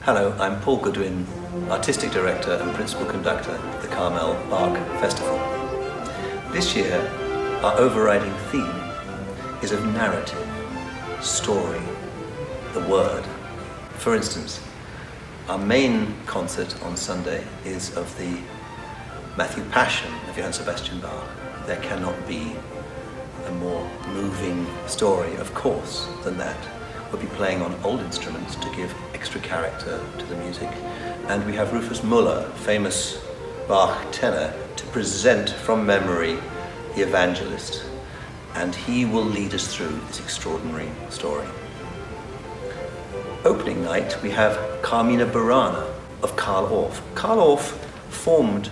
Hello, I'm Paul Goodwin, Artistic Director and Principal Conductor of the Carmel-Bach Festival. This year, our overriding theme is of narrative, story, the word. For instance, our main concert on Sunday is of the Matthew Passion of Johann Sebastian Bach. There cannot be a more moving story, of course, than that. We'll be playing on old instruments to give extra character to the music. And we have Rufus Müller, famous Bach tenor, to present from memory the Evangelist. And he will lead us through this extraordinary story. Opening night, we have Carmina Burana of Carl Orff. Carl Orff formed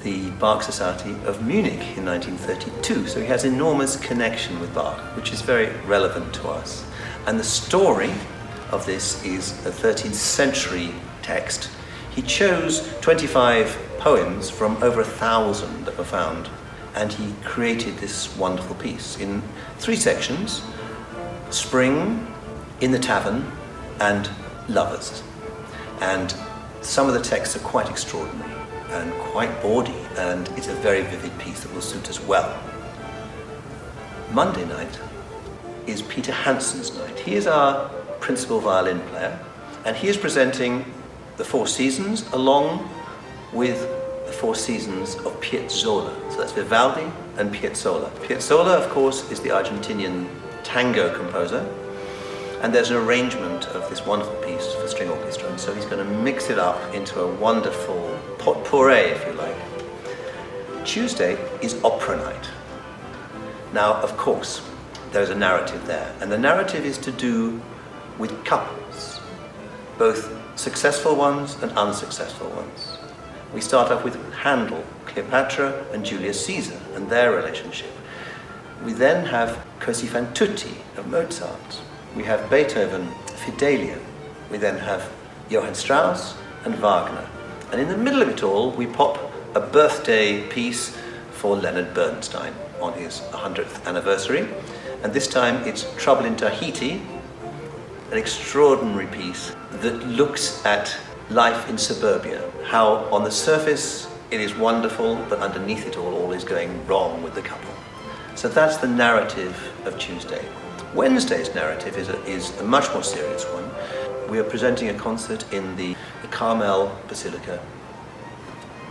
the Bach Society of Munich in 1932, so he has enormous connection with Bach, which is very relevant to us. And the story of this is a 13th century text. He chose 25 poems from over 1,000 that were found, and he created this wonderful piece in 3 sections: Spring, In the Tavern, and Lovers. And some of the texts are quite extraordinary and quite bawdy, and it's a very vivid piece that will suit us well. Monday night is Peter Hansen's night. He is our principal violin player, and he is presenting the 4 Seasons along with the 4 Seasons of Piazzolla. So that's Vivaldi and Piazzolla. Piazzolla, of course, is the Argentinian tango composer, and there's an arrangement of this wonderful piece for string orchestra, and so he's going to mix it up into a wonderful potpourri, if you like. Tuesday is opera night. Now, of course, there's a narrative there, and the narrative is to do with couples, both successful ones and unsuccessful ones. We start off with Handel, Cleopatra and Julius Caesar and their relationship. We then have Così fan tutti of Mozart. We have Beethoven, Fidelio. We then have Johann Strauss and Wagner. And in the middle of it all, we pop a birthday piece for Leonard Bernstein on his 100th anniversary. And this time it's Trouble in Tahiti, an extraordinary piece that looks at life in suburbia, how on the surface it is wonderful, but underneath it all is going wrong with the couple. So that's the narrative of Tuesday. Wednesday's narrative is a much more serious one. We are presenting a concert in the Carmel Basilica.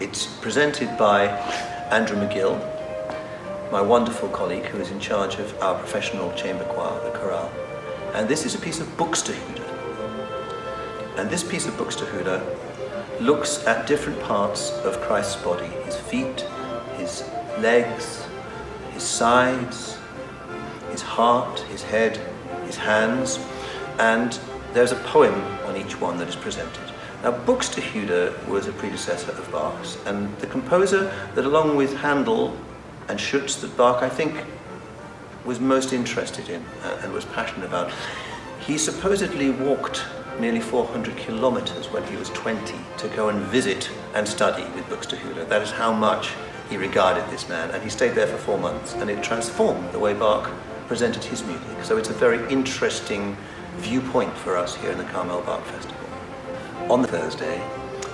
It's presented by Andrew McGill, my wonderful colleague who is in charge of our professional chamber choir, the chorale. And this is a piece of Buxtehude. And this piece of Buxtehude looks at different parts of Christ's body: his feet, his legs, his sides, his heart, his head, his hands, and there's a poem on each one that is presented. Now, Buxtehude was a predecessor of Bach's, and the composer that, along with Handel and Schütz, that Bach, I think, was most interested in and was passionate about. He supposedly walked nearly 400 kilometers when he was 20 to go and visit and study with Buxtehude. That is how much he regarded this man, and he stayed there for 4 months, and it transformed the way Bach presented his music. So it's a very interesting viewpoint for us here in the Carmel Bach Festival. On the Thursday,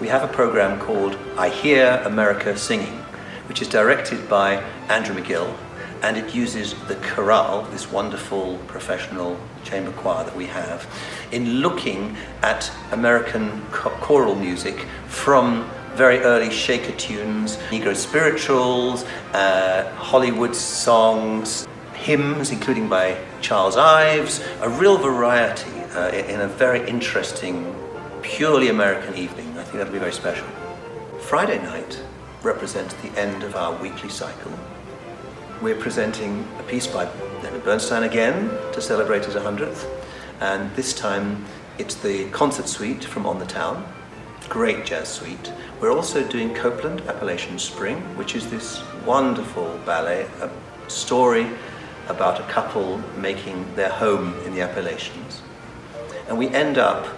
we have a program called I Hear America Singing, which is directed by Andrew McGill, and it uses the chorale, this wonderful professional chamber choir that we have, in looking at American choral music from very early shaker tunes, Negro spirituals, Hollywood songs, hymns, including by Charles Ives, a real variety in a very interesting, purely American evening. I think that'll be very special. Friday night represents the end of our weekly cycle. We're presenting a piece by Leonard Bernstein again to celebrate his 100th, and this time it's the concert suite from On the Town, great jazz suite. We're also doing Copeland, Appalachian Spring, which is this wonderful ballet, a story about a couple making their home in the Appalachians. And we end up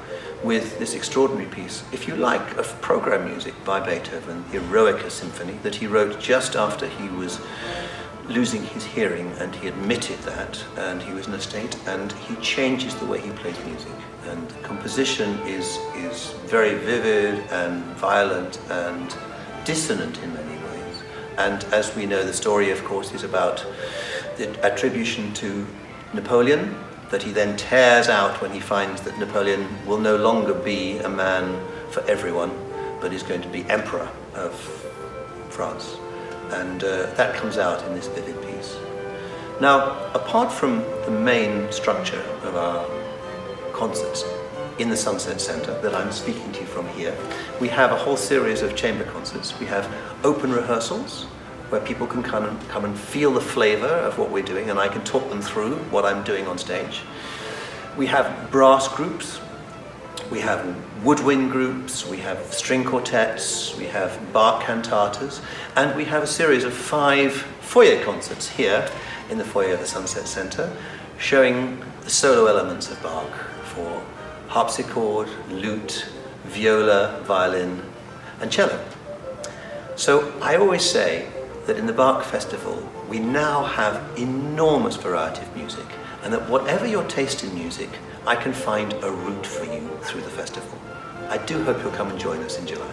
with this extraordinary piece, if you like, of program music by Beethoven, the Eroica Symphony, that he wrote just after he was losing his hearing, and he admitted that, and he was in a state, and he changes the way he plays music. And the composition is very vivid and violent and dissonant in many ways. And as we know, the story, of course, is about the attribution to Napoleon, that he then tears out when he finds that Napoleon will no longer be a man for everyone, but is going to be emperor of France. And that comes out in this vivid piece. Now, apart from the main structure of our concerts in the Sunset Center that I'm speaking to you from here, we have a whole series of chamber concerts. We have open rehearsals where people can come and feel the flavor of what we're doing, and I can talk them through what I'm doing on stage. We have brass groups, we have woodwind groups, we have string quartets, we have Bach cantatas, and we have a series of 5 foyer concerts here in the foyer of the Sunset Center, showing the solo elements of Bach for harpsichord, lute, viola, violin, and cello. So I always say that in the Bach Festival, we now have enormous variety of music, and that whatever your taste in music, I can find a route for you through the festival. I do hope you'll come and join us in July.